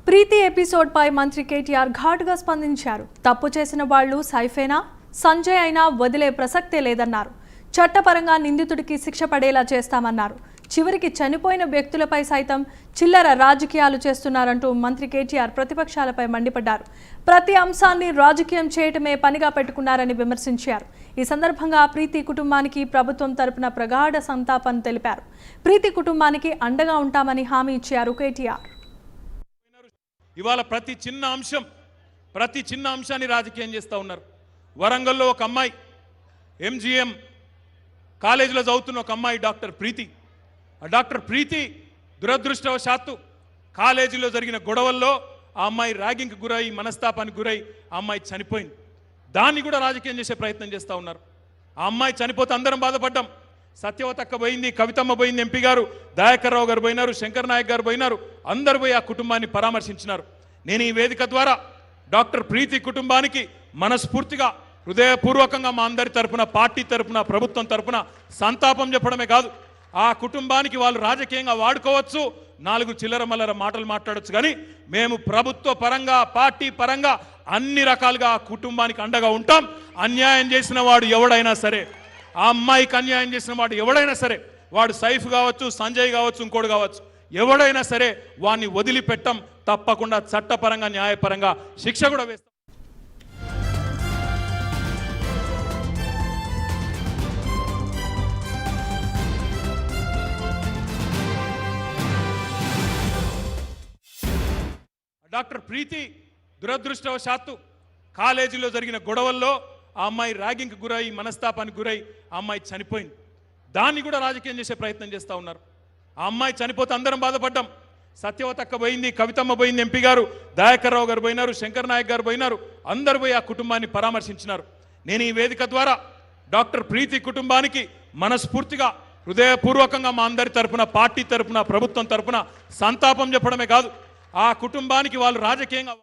ప్రీతి episode పై మంత్రి కేటీఆర్ ఘాటుగా స్పందించారు. తప్పు చేసిన వాళ్లు సైఫేనా, సంజయ్ అయినా వదిలే ప్రసక్తే లేదన్నారు. చట్టపరంగా నిందితుడికి శిక్ష పడేలా చేస్తామన్నారు. చివరికి చనిపోయిన వ్యక్తులపై సైతం చిల్లర రాజకీయాలు చేస్తున్నారంటూ మంత్రి కేటీఆర్ ప్రతిపక్షాలపై మండిపడ్డారు. ప్రతి అంశాన్ని రాజకీయం చేయటమే పనిగా పెట్టుకున్నారని విమర్శించారు. ఈ సందర్భంగా ప్రీతి కుటుంబానికి ప్రభుత్వం తరపున ప్రగాఢ సంతాపం తెలిపారు. ప్రీతి కుటుంబానికి అండగా ఉంటామని హామీ ఇచ్చారు కేటీఆర్. ఇవాళ ప్రతి చిన్న అంశాన్ని రాజకీయం చేస్తూ ఉన్నారు. వరంగల్లో ఒక అమ్మాయి, ఎంజీఎం కాలేజీలో చదువుతున్న ఒక అమ్మాయి డాక్టర్ ప్రీతి దురదృష్టవశాత్తు కాలేజీలో జరిగిన గొడవల్లో ఆ అమ్మాయి ర్యాగింగ్కి గురై, మనస్తాపానికి గురై ఆ అమ్మాయి చనిపోయింది. దాన్ని కూడా రాజకీయం చేసే ప్రయత్నం చేస్తూ ఉన్నారు. ఆ అమ్మాయి చనిపోతే అందరం బాధపడ్డాం. సత్యవతక్క పోయింది, కవితమ్మ పోయింది, ఎంపీ గారు దయాకర్ రావు గారు పోయినారు, శంకర్ నాయక్ గారు పోయినారు. అందరు పోయి ఆ కుటుంబాన్ని పరామర్శించినారు. నేను ఈ వేదిక ద్వారా డాక్టర్ ప్రీతి కుటుంబానికి మనస్ఫూర్తిగా హృదయపూర్వకంగా మా అందరి తరపున, పార్టీ తరపున, ప్రభుత్వం తరపున సంతాపం చెప్పడమే కాదు, ఆ కుటుంబానికి వాళ్ళు రాజకీయంగా వాడుకోవచ్చు, 4 చిల్లర మల్లర మాటలు మాట్లాడొచ్చు, కానీ మేము ప్రభుత్వ పరంగా, పార్టీ పరంగా అన్ని రకాలుగా ఆ కుటుంబానికి అండగా ఉంటాం. అన్యాయం చేసిన వాడు ఎవడైనా సరే, ఆ అమ్మాయికి అన్యాయం చేసిన వాడు ఎవడైనా సరే, వాడు సైఫ్ కావచ్చు, సంజయ్ కావచ్చు, ఇంకోటి కావచ్చు, ఎవడైనా సరే వాడిని వదిలిపెట్టం. తప్పకుండా చట్టపరంగా, న్యాయపరంగా శిక్ష కూడా వేస్తాం. డాక్టర్ ప్రీతి దురదృష్టవశాత్తు కాలేజీలో జరిగిన గొడవల్లో ఆ అమ్మాయి ర్యాగింగ్కి గురై, మనస్తాపానికి గురై ఆ అమ్మాయి చనిపోయింది. దాన్ని కూడా రాజకీయం చేసే ప్రయత్నం చేస్తూ ఉన్నారు. ఆ అమ్మాయి చనిపోతే అందరం బాధపడ్డాం. సత్యవతక్క పోయింది, కవితమ్మ పోయింది, ఎంపీ గారు దయాకర్ రావు గారు పోయినారు, శంకర్ నాయక్ గారు పోయినారు. అందరు పోయి ఆ కుటుంబాన్ని పరామర్శించినారు. నేను ఈ వేదిక ద్వారా డాక్టర్ ప్రీతి కుటుంబానికి మనస్ఫూర్తిగా హృదయపూర్వకంగా మా అందరి తరపున, పార్టీ తరపున, ప్రభుత్వం తరపున సంతాపం చెప్పడమే కాదు, ఆ కుటుంబానికి వాళ్ళు రాజకీయంగా